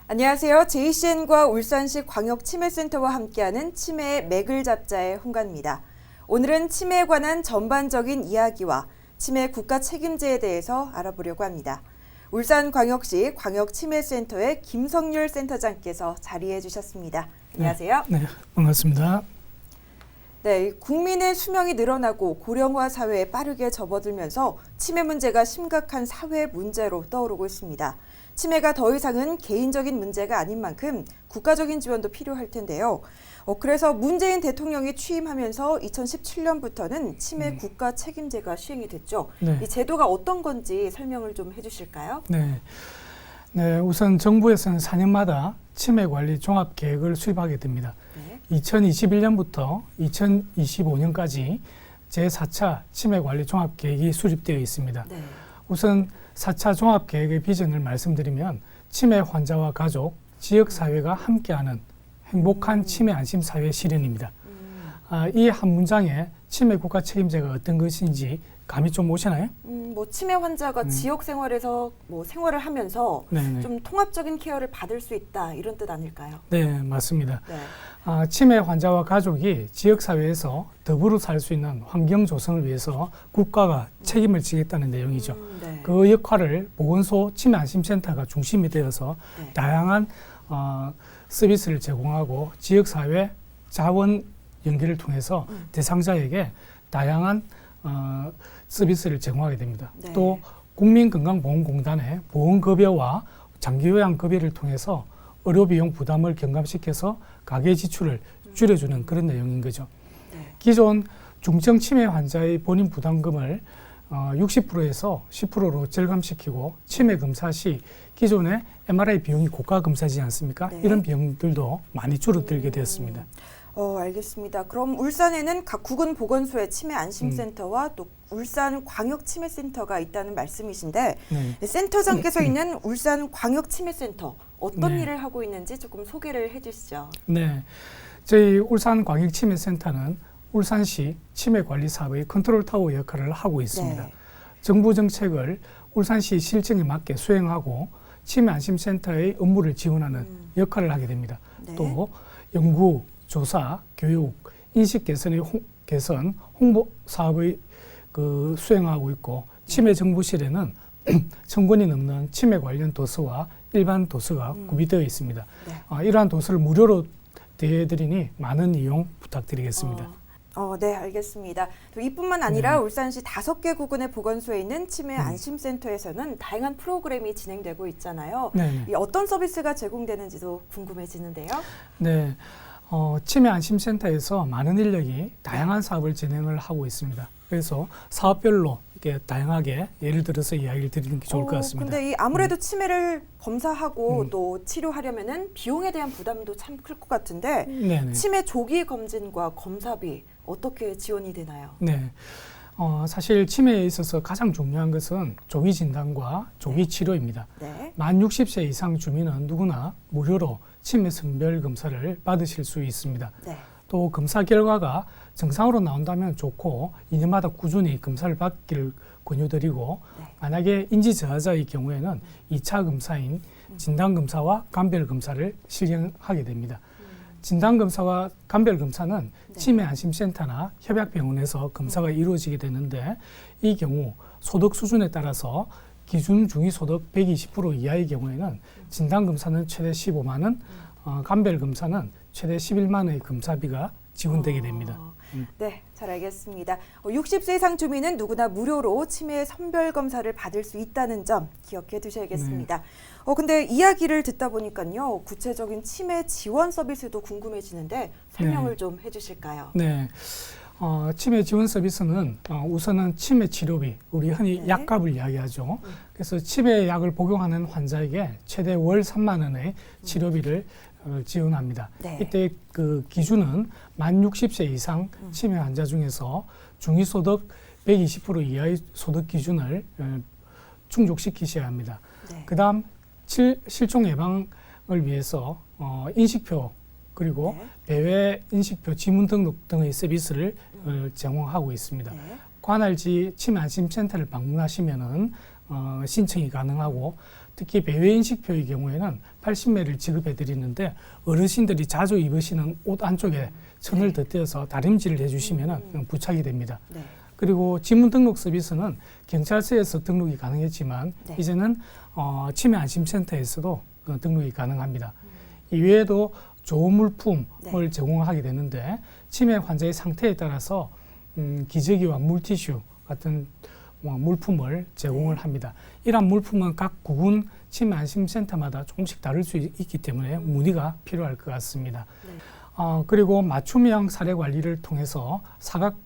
안녕하세요. JCN과 울산시 광역치매센터와 함께하는 치매의 맥을 잡자의 홍가입니다. 오늘은 치매에 관한 전반적인 이야기와 치매 국가 책임제에 대해서 알아보려고 합니다. 울산광역시 광역치매센터의 김성률 센터장께서 자리해 주셨습니다. 안녕하세요. 네, 반갑습니다. 네, 국민의 수명이 늘어나고 고령화 사회에 빠르게 접어들면서 치매 문제가 심각한 사회 문제로 떠오르고 있습니다. 치매가 더 이상은 개인적인 문제가 아닌 만큼 국가적인 지원도 필요할 텐데요. 그래서 문재인 대통령이 취임하면서 2017년부터는 치매 국가 책임제가 시행이 됐죠. 네. 이 제도가 어떤 건지 설명을 좀 해주실까요? 네, 우선 정부에서는 4년마다 치매 관리 종합 계획을 수립하게 됩니다. 네. 2021년부터 2025년까지 제4차 치매 관리 종합 계획이 수립되어 있습니다. 네. 우선 4차 종합계획의 비전을 말씀드리면 치매 환자와 가족, 지역사회가 함께하는 행복한 치매 안심사회 실현입니다. 이 한 문장에 치매 국가 책임제가 어떤 것인지 감이 좀 오시나요? 뭐 치매 환자가 지역 생활에서 뭐 생활을 하면서 네네. 좀 통합적인 케어를 받을 수 있다 이런 뜻 아닐까요? 네, 맞습니다. 네. 치매 환자와 가족이 지역사회에서 더불어 살 수 있는 환경 조성을 위해서 국가가 책임을 지겠다는 내용이죠. 네. 그 역할을 보건소 치매안심센터가 중심이 되어서 네. 다양한 서비스를 제공하고 지역사회 자원 연계를 통해서 대상자에게 다양한 서비스를 제공하게 됩니다. 네. 또 국민건강보험공단의 보험급여와 장기요양급여를 통해서 의료비용 부담을 경감시켜서 가계 지출을 줄여주는 그런 내용인 거죠. 네. 기존 중증 치매 환자의 본인 부담금을 60%에서 10%로 절감시키고 치매 검사 시 기존의 MRI 비용이 고가 검사지 않습니까? 네. 이런 비용들도 많이 줄어들게 되었습니다. 알겠습니다. 그럼 울산에는 각 구군 보건소의 치매 안심센터와 또 울산 광역치매센터가 있다는 말씀이신데 네. 센터장께서 있는 울산 광역치매센터 어떤 네. 일을 하고 있는지 조금 소개를 해주시죠. 네, 저희 울산 광역치매센터는 울산시 치매관리 사업의 컨트롤타워 역할을 하고 있습니다. 네. 정부 정책을 울산시 실정에 맞게 수행하고 치매 안심센터의 업무를 지원하는 역할을 하게 됩니다. 네. 또 연구, 조사, 교육, 인식 개선, 홍보 사업의 수행하고 있고 치매 정보실에는 1000권이 넘는 치매 관련 도서와 일반 도서가 구비되어 있습니다. 네. 이러한 도서를 무료로 대해드리니 많은 이용 부탁드리겠습니다. 네, 알겠습니다. 또 이뿐만 아니라 울산시 5개 구군의 보건소에 있는 치매 안심센터에서는 다양한 프로그램이 진행되고 있잖아요. 네. 어떤 서비스가 제공되는지도 궁금해지는데요. 네, 치매 안심센터에서 많은 인력이 다양한 사업을 진행을 하고 있습니다. 그래서 사업별로 이렇게 다양하게 예를 들어서 이야기를 드리는 게 좋을 것 같습니다. 근데 아무래도 치매를 검사하고 또 치료하려면은 비용에 대한 부담도 참 클 것 같은데 네네. 치매 조기 검진과 검사비 어떻게 지원이 되나요? 네. 사실 치매에 있어서 가장 중요한 것은 조기 진단과 조기 치료입니다. 네. 만 60세 이상 주민은 누구나 무료로 치매 성별 검사를 받으실 수 있습니다. 네. 또 검사 결과가 정상으로 나온다면 좋고 2년마다 꾸준히 검사를 받기를 권유드리고 만약에 인지저하자의 경우에는 2차 검사인 진단검사와 간별검사를 실행하게 됩니다. 진단검사와 간별검사는 치매 안심센터나 협약병원에서 검사가 이루어지게 되는데 이 경우 소득 수준에 따라서 기준 중위소득 120% 이하의 경우에는 진단검사는 최대 15만 원, 간별검사는 최대 11만 원의 검사비가 지원되게 됩니다. 네, 잘 알겠습니다. 60세 이상 주민은 누구나 무료로 치매 선별 검사를 받을 수 있다는 점 기억해 두셔야겠습니다. 근데 이야기를 듣다 보니까요, 구체적인 치매 지원 서비스도 궁금해지는데 설명을 좀 해주실까요? 네. 치매 지원 서비스는 우선은 치매 치료비, 우리 흔히 약값을 이야기하죠. 그래서 치매 약을 복용하는 환자에게 최대 월 3만 원의 치료비를 지원합니다. 네. 이때 그 기준은 만 60세 이상 치매 환자 중에서 중위소득 120% 이하의 소득 기준을 충족시키셔야 합니다. 네. 그다음 실종 예방을 위해서 인식표 그리고 네. 배회 인식표 지문 등록 등의 서비스를 제공하고 있습니다. 네. 관할지 치매 안심센터를 방문하시면은 신청이 가능하고 특히 배회 인식표의 경우에는 80매를 지급해 드리는데 어르신들이 자주 입으시는 옷 안쪽에 천을 덧대어서 다림질을 해주시면은 부착이 됩니다. 네. 그리고 지문 등록 서비스는 경찰서에서 등록이 가능했지만 네. 이제는 치매 안심센터에서도 등록이 가능합니다. 이외에도 좋은 물품을 네. 제공하게 되는데 치매 환자의 상태에 따라서 기저귀와 물티슈 같은 물품을 제공을 네. 합니다. 이러한 물품은 각 구군 치매 안심센터마다 조금씩 다를 수 있기 때문에 문의가 필요할 것 같습니다. 네. 그리고 맞춤형 사례 관리를 통해서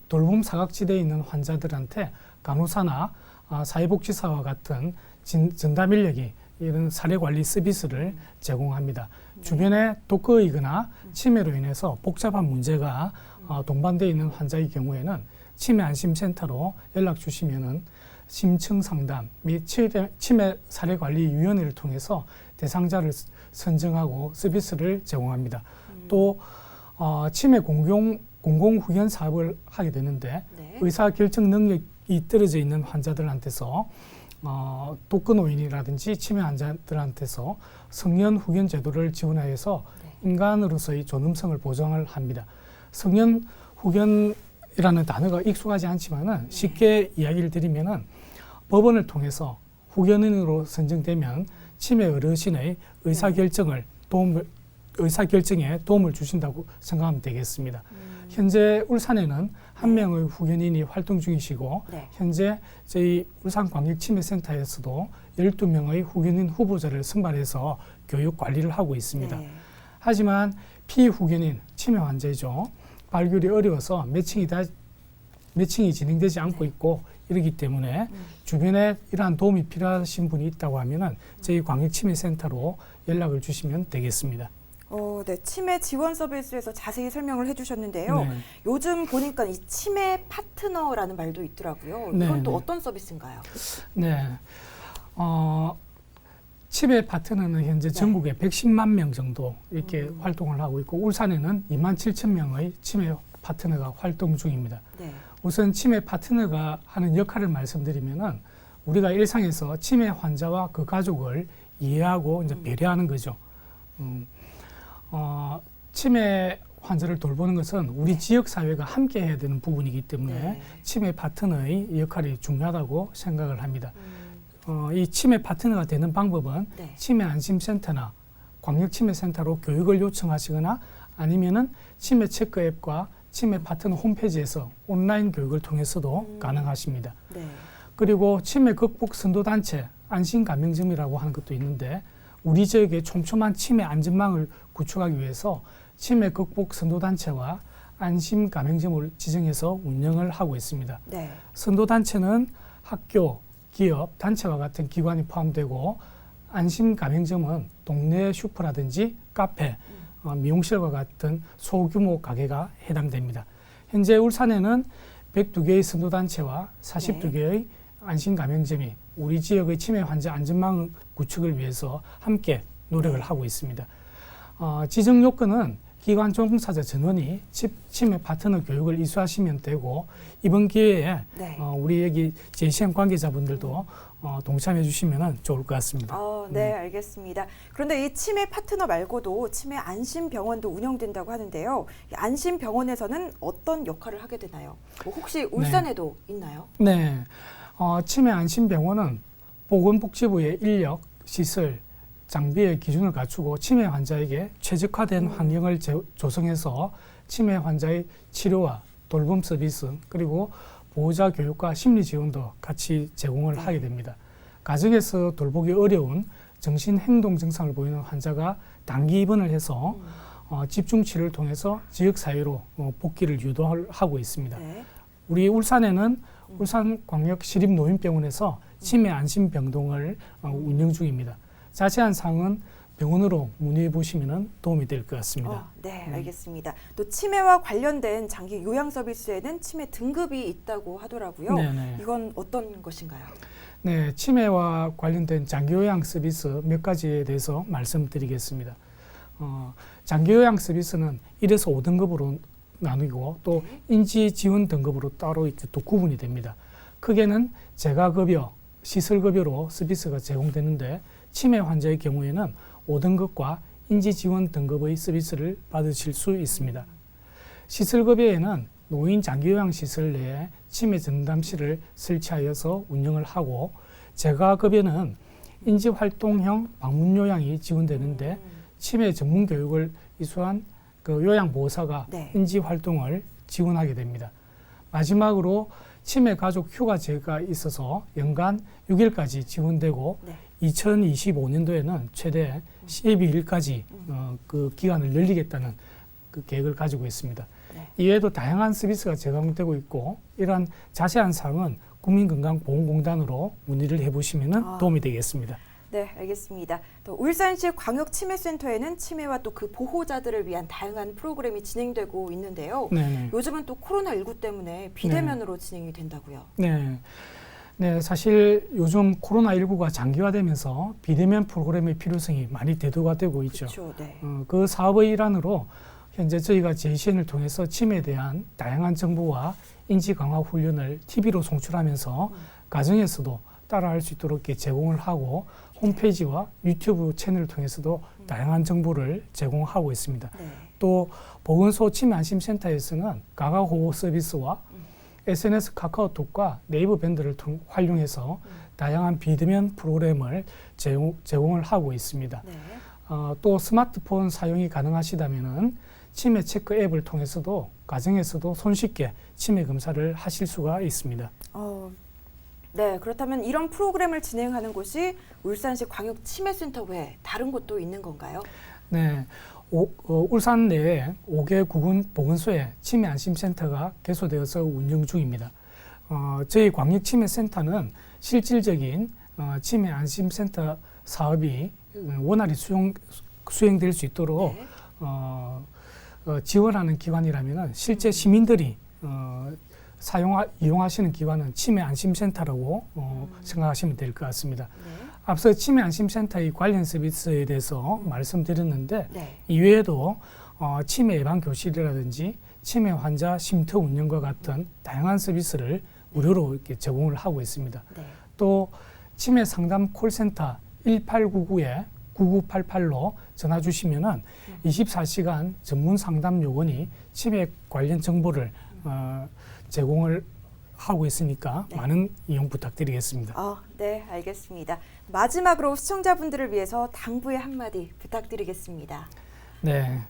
돌봄 사각지대에 있는 환자들한테 간호사나 사회복지사와 같은 전담 인력이 이런 사례 관리 서비스를 제공합니다. 주변에 독거이거나 치매로 인해서 복잡한 문제가 동반되어 있는 환자의 경우에는 치매 안심센터로 연락 주시면은 심층 상담 및 치매 사례 관리 위원회를 통해서 대상자를 선정하고 서비스를 제공합니다. 또 치매 공공 후견 사업을 하게 되는데 네. 의사 결정 능력이 떨어져 있는 환자들한테서 독거 노인이라든지 치매 환자들한테서 성년 후견 제도를 지원하여서 네. 인간으로서의 존엄성을 보장을 합니다. 성년 후견이라는 단어가 익숙하지 않지만은 쉽게 이야기를 드리면은 법원을 통해서 후견인으로 선정되면 치매 어르신의 의사결정에 도움을 주신다고 생각하면 되겠습니다. 현재 울산에는 한 명의 후견인이 활동 중이시고 네. 현재 저희 울산광역치매센터에서도 12명의 후견인 후보자를 선발해서 교육 관리를 하고 있습니다. 네. 하지만 피후견인 치매 환자이죠. 발굴이 어려워서 매칭이 진행되지 않고 있고 이러기 때문에 주변에 이러한 도움이 필요하신 분이 있다고 하면은 저희 광역치매센터로 연락을 주시면 되겠습니다. 네, 치매 지원 서비스에서 자세히 설명을 해주셨는데요. 네. 요즘 보니까 이 치매 파트너라는 말도 있더라고요. 네, 이건 또 네. 어떤 서비스인가요? 네. 치매 파트너는 현재 전국에 110만 명 정도 이렇게 활동을 하고 있고 울산에는 2만 7천 명의 치매 파트너가 활동 중입니다. 네. 우선 치매 파트너가 하는 역할을 말씀드리면은 우리가 일상에서 치매 환자와 그 가족을 이해하고 이제 배려하는 거죠. 치매 환자를 돌보는 것은 우리 지역 사회가 함께 해야 되는 부분이기 때문에 네. 치매 파트너의 역할이 중요하다고 생각을 합니다. 이 치매 파트너가 되는 방법은 네. 치매 안심센터나 광역치매센터로 교육을 요청하시거나 아니면은 치매 체크 앱과 치매 파트너 홈페이지에서 온라인 교육을 통해서도 가능하십니다. 네. 그리고 치매 극복 선도단체 안심감명점이라고 하는 것도 있는데 우리 지역에 촘촘한 치매 안전망을 구축하기 위해서 치매 극복 선도단체와 안심감명점을 지정해서 운영을 하고 있습니다. 네. 선도단체는 학교, 기업, 단체와 같은 기관이 포함되고 안심감명점은 동네 슈퍼라든지 카페, 미용실과 같은 소규모 가게가 해당됩니다. 현재 울산에는 102개의 선도단체와 42개의 안심감명점이 우리 지역의 치매 환자 안전망 구축을 위해서 함께 노력을 하고 있습니다. 지정 요건은 기관 종사자 전원이 치매 파트너 교육을 이수하시면 되고 이번 기회에 네. 우리 여기 JCM 관계자분들도 동참해 주시면 좋을 것 같습니다. 네, 알겠습니다. 그런데 이 치매 파트너 말고도 치매 안심병원도 운영된다고 하는데요. 이 안심병원에서는 어떤 역할을 하게 되나요? 혹시 울산에도 있나요? 네, 치매 안심병원은 보건복지부의 인력, 시설, 장비의 기준을 갖추고 치매 환자에게 최적화된 환경을 조성해서 치매 환자의 치료와 돌봄 서비스 그리고 보호자 교육과 심리 지원도 같이 제공을 하게 됩니다. 가정에서 돌보기 어려운 정신행동 증상을 보이는 환자가 단기 입원을 해서 집중 치료를 통해서 지역사회로 복귀를 유도하고 있습니다. 네. 우리 울산에는 울산광역시립노인병원에서 치매 안심병동을 운영 중입니다. 자세한 사항은 병원으로 문의해 보시면 도움이 될 것 같습니다. 네, 알겠습니다. 또 치매와 관련된 장기 요양 서비스에는 치매 등급이 있다고 하더라고요. 네네. 이건 어떤 것인가요? 네, 치매와 관련된 장기요양 서비스 몇 가지에 대해서 말씀드리겠습니다. 장기요양 서비스는 1에서 5등급으로 나누고 또 인지지원 등급으로 따로 이렇게 또 구분이 됩니다. 크게는 재가급여, 시설급여로 서비스가 제공되는데 치매 환자의 경우에는 5등급과 인지지원 등급의 서비스를 받으실 수 있습니다. 시설급여에는 노인 장기요양시설 내에 치매 전담실을 설치하여서 운영을 하고, 재가급여는 인지활동형 방문요양이 지원되는데 치매 전문 교육을 이수한 그 요양보호사가 네. 인지활동을 지원하게 됩니다. 마지막으로 치매 가족 휴가제가 있어서 연간 6일까지 지원되고 네. 2025년도에는 최대 12일까지 그 기간을 늘리겠다는 그 계획을 가지고 있습니다. 네. 이외에도 다양한 서비스가 제공되고 있고, 이러한 자세한 사항은 국민건강보험공단으로 문의를 해보시면 도움이 되겠습니다. 네, 알겠습니다. 또 울산시 광역치매센터에는 치매와 또 그 보호자들을 위한 다양한 프로그램이 진행되고 있는데요. 네네. 요즘은 또 코로나19 때문에 비대면으로 진행이 된다고요. 네. 네, 사실 요즘 코로나19가 장기화되면서 비대면 프로그램의 필요성이 많이 대두가 되고 있죠. 그렇죠. 네. 그 사업의 일환으로 현재 저희가 JCN을 통해서 치매에 대한 다양한 정보와 인지 강화 훈련을 TV로 송출하면서 가정에서도 따라할 수 있도록 이렇게 제공을 하고, 홈페이지와 유튜브 채널을 통해서도 다양한 정보를 제공하고 있습니다. 네. 또 보건소 치매안심센터에서는 가가호호 서비스와 SNS 카카오톡과 네이버 밴드를 활용해서 다양한 비대면 프로그램을 제공을 하고 있습니다. 네. 또 스마트폰 사용이 가능하시다면은 치매 체크 앱을 통해서도 가정에서도 손쉽게 치매 검사를 하실 수가 있습니다. 네, 그렇다면 이런 프로그램을 진행하는 곳이 울산시 광역치매센터 외에 다른 곳도 있는 건가요? 네, 울산 내에 5개 구군 보건소에 치매안심센터가 개소되어서 운영 중입니다. 저희 광역치매센터는 실질적인 치매안심센터 사업이 원활히 수행될 수 있도록 네. 지원하는 기관이라면 실제 시민들이 이용하시는 기관은 치매안심센터라고 생각하시면 될 것 같습니다. 네. 앞서 치매안심센터의 관련 서비스에 대해서 말씀드렸는데, 네. 이외에도 치매 예방 교실이라든지 치매 환자 쉼터 운영과 같은 다양한 서비스를 무료로 이렇게 제공을 하고 있습니다. 네. 또 치매 상담 콜센터 1899에 9988로 전화 주시면은 24시간 전문 상담 요원이 치매 관련 정보를 제공을 하고 있으니까 네. 많은 이용 부탁드리겠습니다. 네, 알겠습니다. 마지막으로 시청자분들을 위해서 당부의 한마디 부탁드리겠습니다. 네,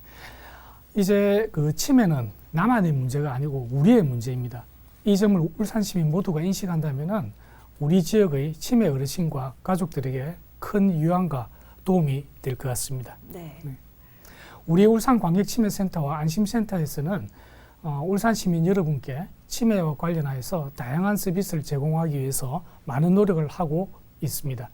이제 그 치매는 나만의 문제가 아니고 우리의 문제입니다. 이 점을 울산 시민 모두가 인식한다면은 우리 지역의 치매 어르신과 가족들에게 큰 유안과 도움이 될 것 같습니다. 네. 우리 울산광역치매센터와 안심센터에서는 울산 시민 여러분께 치매와 관련하여서 다양한 서비스를 제공하기 위해서 많은 노력을 하고 있습니다.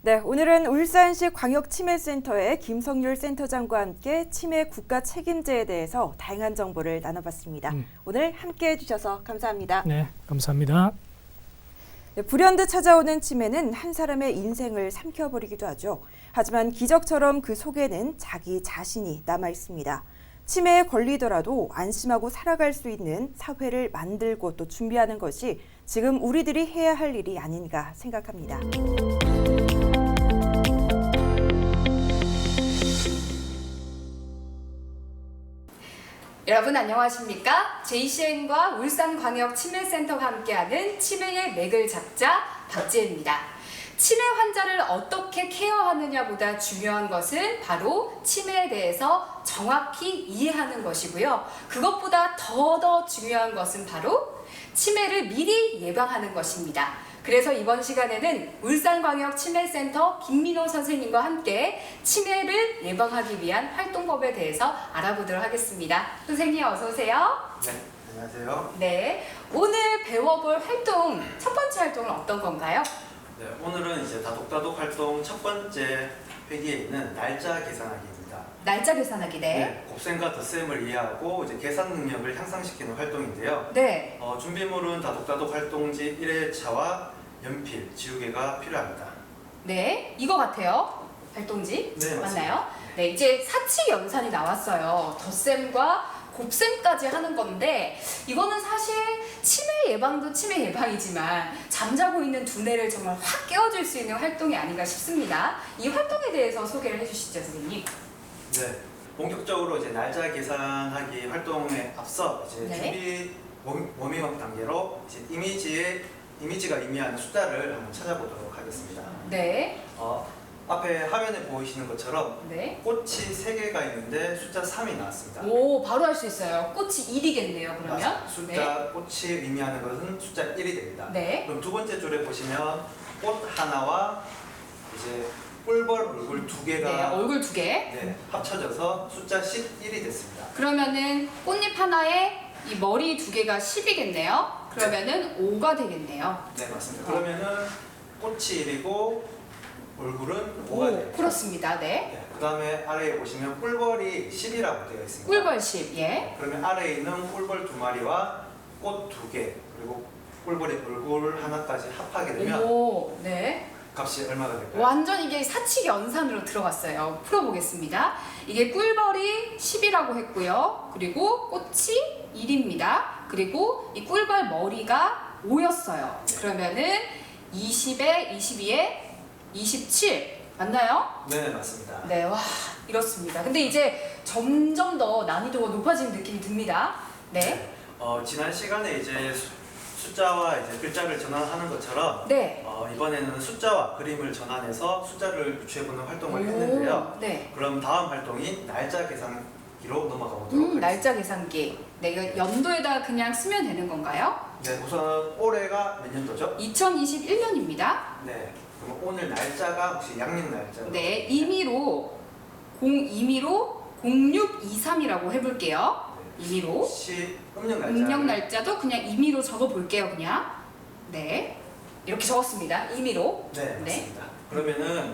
네, 오늘은 울산시 광역치매센터의 김성률 센터장과 함께 치매 국가 책임제에 대해서 다양한 정보를 나눠봤습니다. 오늘 함께해 주셔서 감사합니다. 네, 감사합니다. 네, 불현듯 찾아오는 치매는 한 사람의 인생을 삼켜버리기도 하죠. 하지만 기적처럼 그 속에는 자기 자신이 남아 있습니다. 치매에 걸리더라도 안심하고 살아갈 수 있는 사회를 만들고 또 준비하는 것이 지금 우리들이 해야 할 일이 아닌가 생각합니다. 여러분 안녕하십니까? JCN과 울산광역치매센터가 함께하는 치매의 맥을 잡자 박지혜입니다. 치매 환자를 어떻게 케어하느냐보다 중요한 것은 바로 치매에 대해서 정확히 이해하는 것이고요. 그것보다 더 중요한 것은 바로 치매를 미리 예방하는 것입니다. 그래서 이번 시간에는 울산광역치매센터 김민호 선생님과 함께 치매를 예방하기 위한 활동법에 대해서 알아보도록 하겠습니다. 선생님 어서 오세요. 네, 안녕하세요. 네, 오늘 배워볼 활동, 첫 번째 활동은 어떤 건가요? 네, 오늘은 이제 다독다독 활동 첫 번째 회기에 있는 날짜 계산하기입니다. 날짜 계산하기 네. 곱셈과 덧셈을 이해하고 이제 계산 능력을 향상시키는 활동인데요. 네. 준비물은 다독다독 활동지 1회차와 연필, 지우개가 필요합니다. 네. 이거 같아요. 활동지. 네, 맞습니다. 맞나요? 네. 이제 사칙 연산이 나왔어요. 덧셈과 곱셈까지 하는 건데 이거는 사실 치매 예방도 치매 예방이지만 잠자고 있는 두뇌를 정말 확 깨워줄 수 있는 활동이 아닌가 싶습니다. 이 활동에 대해서 소개를 해주시죠, 선생님. 네, 본격적으로 이제 날짜 계산하기 활동에 앞서 이제 네. 준비 워밍업 단계로 이제 이미지가 의미하는 숫자를 한번 찾아보도록 하겠습니다. 네. 앞에 화면에 보이시는 것처럼 네. 꽃이 3개가 있는데 숫자 3이 나왔습니다. 오, 바로 할 수 있어요. 꽃이 1이겠네요, 그러면. 맞습니다. 숫자 꽃이 의미하는 것은 숫자 1이 됩니다. 네. 그럼 두 번째 줄에 보시면 꽃 하나와 이제 꿀벌 얼굴 2개가 네, 얼굴 2개. 합쳐져서 숫자 11이 됐습니다. 그러면은 꽃잎 하나에 이 머리 2개가 10이겠네요. 그러면은 5가 되겠네요. 네, 맞습니다. 그러면은 꽃이 1이고 얼굴은 5가 오, 됩니다. 그렇습니다. 네. 그 다음에 아래에 보시면 꿀벌이 10이라고 되어 있습니다. 꿀벌 10, 예. 그러면 아래에 있는 꿀벌 2마리와 꽃 2개 그리고 꿀벌의 얼굴 하나까지 합하게 되면 오, 네. 값이 얼마가 될까요? 완전 이게 사칙 연산으로 들어갔어요. 풀어보겠습니다. 이게 꿀벌이 10이라고 했고요. 그리고 꽃이 1입니다. 그리고 이 꿀벌 머리가 5였어요. 그러면은 20에 22에 27 맞나요? 네, 맞습니다. 네, 와 이렇습니다. 근데 이제 점점 더 난이도가 높아지는 느낌이 듭니다. 네, 지난 시간에 이제 숫자와 이제 글자를 전환하는 것처럼 네. 이번에는 숫자와 그림을 전환해서 숫자를 유추해보는 활동을 했는데요. 네. 그럼 다음 활동인 날짜 계산기로 넘어가 보도록 하겠습니다. 날짜 계산기. 네, 이거 연도에다 그냥 쓰면 되는 건가요? 네, 우선 올해가 몇 년도죠? 2021년입니다. 네, 그럼 오늘 날짜가 혹시 양력 날짜? 네, 임의로 0623이라고 해볼게요. 임의로. 혹시 음력 날짜? 음력 날짜도 그냥 임의로 적어볼게요, 그냥. 네, 이렇게 적었습니다. 임의로. 네, 네. 맞습니다. 그러면은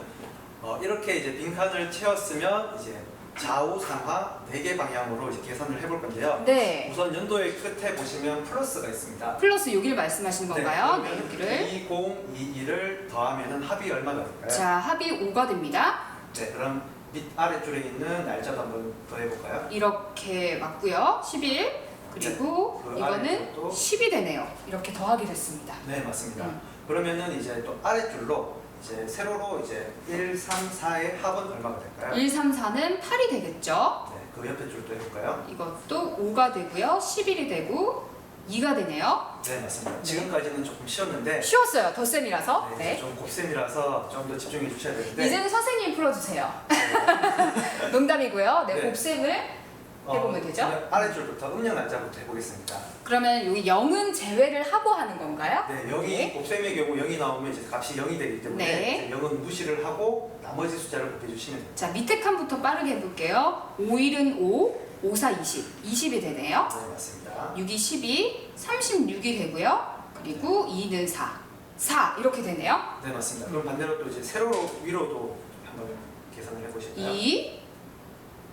이렇게 이제 빈칸을 채웠으면 이제 좌우 상하 4개 방향으로 이제 계산을 해볼 건데요. 네. 우선 연도의 끝에 보시면 플러스가 있습니다. 플러스 여기를 말씀하시는 건가요? 네, 여기를. 2022를 더하면은 합이 얼마가 될까요? 자, 합이 5가 됩니다. 네, 그럼 밑 아래줄에 있는 날짜도 한번 더 해볼까요? 이렇게 맞고요. 11. 그리고 그 이거는 아래쪽도 10이 되네요. 이렇게 더하게 됐습니다. 네, 맞습니다. 음. 그러면은 이제 또 아래줄로 이제 세로로 이제 1, 3, 4의 합은 얼마가 될까요? 1, 3, 4는 8이 되겠죠. 네, 그 옆에 줄도 해볼까요? 이것도 5가 되고요. 11이 되고 2가 되네요. 네, 맞습니다. 지금까지는 조금 쉬웠는데 쉬웠어요. 덧셈이라서. 네, 네. 좀 곱셈이라서 좀 더 집중해 주셔야 되는데 이제는 선생님이 풀어주세요. 농담이고요. 네, 네. 곱셈을 해보면 되죠. 그냥 아래줄부터 음력 날짜부터 해보겠습니다. 그러면 여기 0은 제외를 하고 하는 건가요? 네, 여기 네. 곱셈의 경우 0이 나오면 이제 값이 0이 되기 때문에 네. 이제 0은 무시를 하고 나머지 숫자를 곱해주시면 됩니다. 자, 밑에 칸부터 빠르게 해볼게요. 5일은 5, 5, 4, 20. 20이 되네요. 네, 맞습니다. 6이 12, 36이 되고요. 그리고 2는 4, 4 이렇게 되네요. 네, 맞습니다. 그럼 반대로 또 이제 세로로 위로도 한번 계산을 해보실까요? 2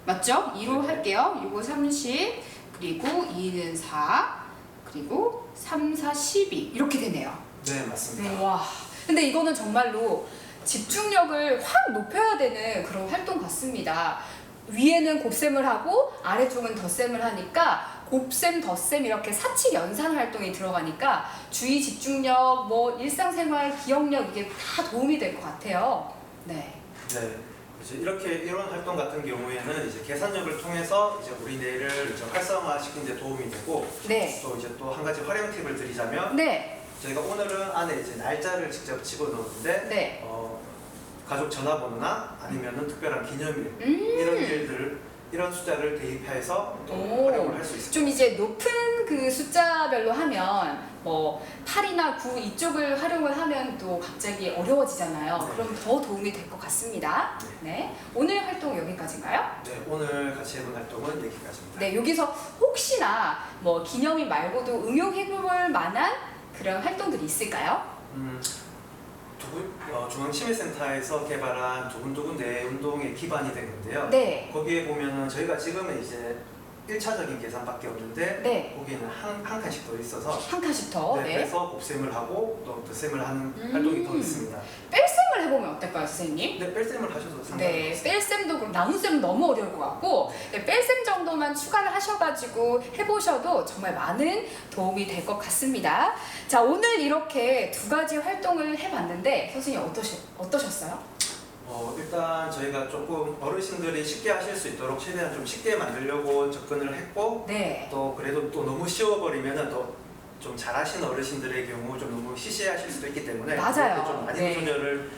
맞죠? 2로 네. 할게요. 요거 30 그리고 2는 4 그리고 3, 4, 12 이렇게 되네요. 네, 맞습니다. 네, 와. 근데 이거는 정말로 집중력을 확 높여야 되는 그런 활동 같습니다. 위에는 곱셈을 하고 아래쪽은 덧셈을 하니까 곱셈, 덧셈 이렇게 사칙 연산 활동이 들어가니까 주의 집중력, 뭐 일상생활 기억력 이게 다 도움이 될 것 같아요. 네. 네. 이제 이런 활동 같은 경우에는 이제 계산력을 통해서 이제 우리 뇌를 이제 활성화시키는 데 도움이 되고 네. 또 이제 또 한 가지 활용 팁을 드리자면 네. 저희가 오늘은 안에 이제 날짜를 직접 집어넣었는데 네. 가족 전화번호나 아니면은 특별한 기념일 이런 숫자를 대입해서 또 오. 활용을 할 수 있습니다. 좀 이제 높은 그 숫자별로 하면 뭐 8이나 9 이쪽을 활용을 하면 또 갑자기 어려워지잖아요. 네. 그럼 더 도움이 될 것 같습니다. 네. 오늘 활동 여기까지인가요? 네, 오늘 같이 해본 활동은 여기까지입니다. 네. 여기서 혹시나 뭐 기념일 말고도 응용해볼 만한 그런 활동들이 있을까요? 두 중앙치매센터에서 개발한 두근두근 뇌 운동의 기반이 된 건데요. 네. 거기에 보면은 저희가 지금은 이제 1차적인 계산밖에 없는데 네. 거기는 한 칸씩 더 있어서 한 칸씩 더. 네, 네. 그래서 곱셈을 하고 또 덧셈을 하는 활동이 더 있습니다. 뺄셈을 해보면 어떨까요, 선생님? 네, 뺄셈을 하셔도 상관없습니다. 네, 뺄셈도 그럼 나눗셈은 너무 어려울 것 같고 네, 뺄셈 정도만 추가를 하셔가지고 해보셔도 정말 많은 도움이 될 것 같습니다. 자, 오늘 이렇게 두 가지 활동을 해봤는데 선생님 어떠셨어요? 일단 저희가 조금 어르신들이 쉽게 하실 수 있도록 최대한 좀 쉽게 만들려고 접근을 했고 네. 또 그래도 또 너무 쉬워버리면은 또 좀 잘하시는 어르신들의 경우 좀 너무 시시하실 수도 있기 때문에 맞아요. 그렇게 좀 난이도 네. 조절을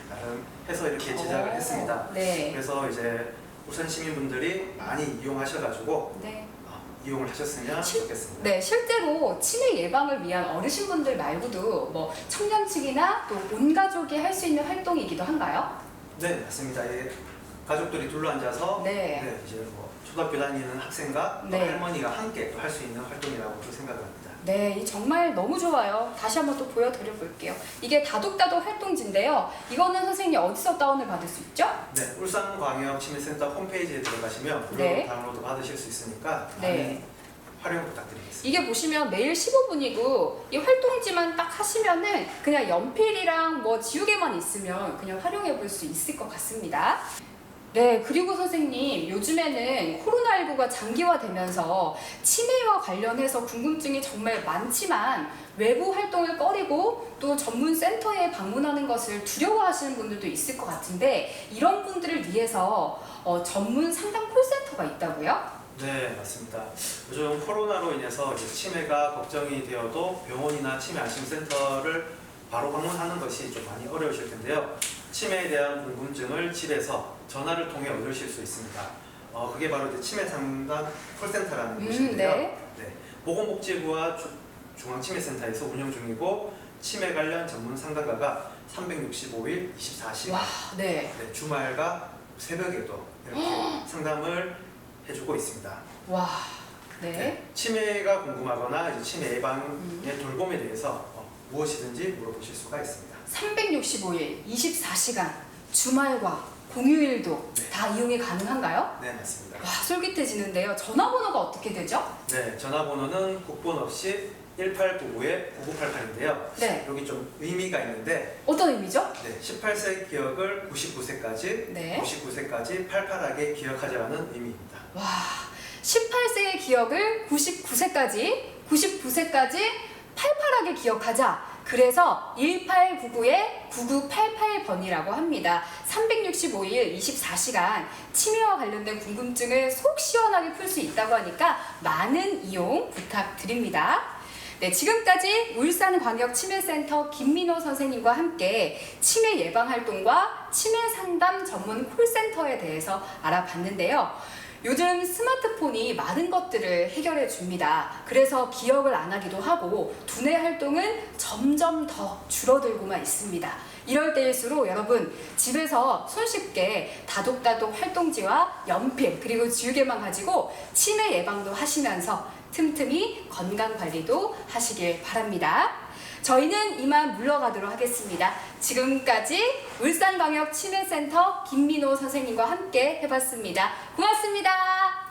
해서 이렇게 제작을 했습니다. 네. 그래서 이제 우선 시민분들이 많이 이용하셔가지고 네. 이용을 하셨으면 좋겠습니다. 네, 실제로 치매 예방을 위한 어르신분들 말고도 뭐 청년층이나 또 온 가족이 할 수 있는 활동이기도 한가요? 네, 맞습니다. 가족들이 둘러앉아서 네. 이제 뭐 초등학교 다니는 학생과 또 네. 할머니가 함께 또 할 수 있는 활동이라고 또 생각을 합니다. 네, 정말 너무 좋아요. 다시 한번 또 보여드려 볼게요. 이게 다독다독 활동지인데요. 이거는 선생님 어디서 다운을 받을 수 있죠? 네, 울산광역치매센터 홈페이지에 들어가시면 무료로 네. 다운로드 받으실 수 있으니까 네. 많은 활용 부탁드리겠습니다. 이게 보시면 매일 15분이고 이 활동지만 딱 하시면은 그냥 연필이랑 뭐 지우개만 있으면 그냥 활용해 볼 수 있을 것 같습니다. 네, 그리고 선생님 요즘에는 코로나19가 장기화되면서 치매와 관련해서 궁금증이 정말 많지만 외부 활동을 꺼리고 또 전문 센터에 방문하는 것을 두려워하시는 분들도 있을 것 같은데 이런 분들을 위해서 전문 상담 콜센터가 있다고요? 네, 맞습니다. 요즘 코로나로 인해서 이제 치매가 걱정이 되어도 병원이나 치매 안심센터를 바로 방문하는 것이 좀 많이 어려우실 텐데요. 치매에 대한 궁금증을 집에서 전화를 통해 얻으실 수 있습니다. 그게 바로 이제 치매 상담 콜센터라는 곳인데요. 네. 네, 보건복지부와 중앙치매센터에서 운영 중이고 치매 관련 전문 상담가가 365일 24시간 와, 네. 네, 주말과 새벽에도 이렇게 상담을 해주고 있습니다. 와, 네, 네. 치매가 궁금하거나 이제 치매 예방의 돌봄에 대해서 무엇이든지 물어보실 수가 있습니다. 365일, 24시간, 주말과 공휴일도 네. 다 이용이 가능한가요? 네, 맞습니다. 와, 솔깃해지는데요. 전화번호가 어떻게 되죠? 네, 전화번호는 국번 없이 1899-9988인데요. 네. 여기 좀 의미가 있는데 어떤 의미죠? 네, 18세 기억을 99세까지, 네. 99세까지 팔팔하게 기억하자라는 의미입니다. 와, 18세의 기억을 99세까지 팔팔하게 기억하자. 그래서 1899-9988번이라고 합니다. 365일 24시간 치매와 관련된 궁금증을 속 시원하게 풀 수 있다고 하니까 많은 이용 부탁드립니다. 네, 지금까지 울산광역치매센터 김민호 선생님과 함께 치매 예방 활동과 치매 상담 전문 콜센터에 대해서 알아봤는데요. 요즘 스마트폰이 많은 것들을 해결해 줍니다. 그래서 기억을 안 하기도 하고 두뇌 활동은 점점 더 줄어들고만 있습니다. 이럴 때일수록 여러분 집에서 손쉽게 다독다독 활동지와 연필 그리고 지우개만 가지고 치매 예방도 하시면서 틈틈이 건강 관리도 하시길 바랍니다. 저희는 이만 물러가도록 하겠습니다. 지금까지 울산광역치매센터 김민호 선생님과 함께 해봤습니다. 고맙습니다.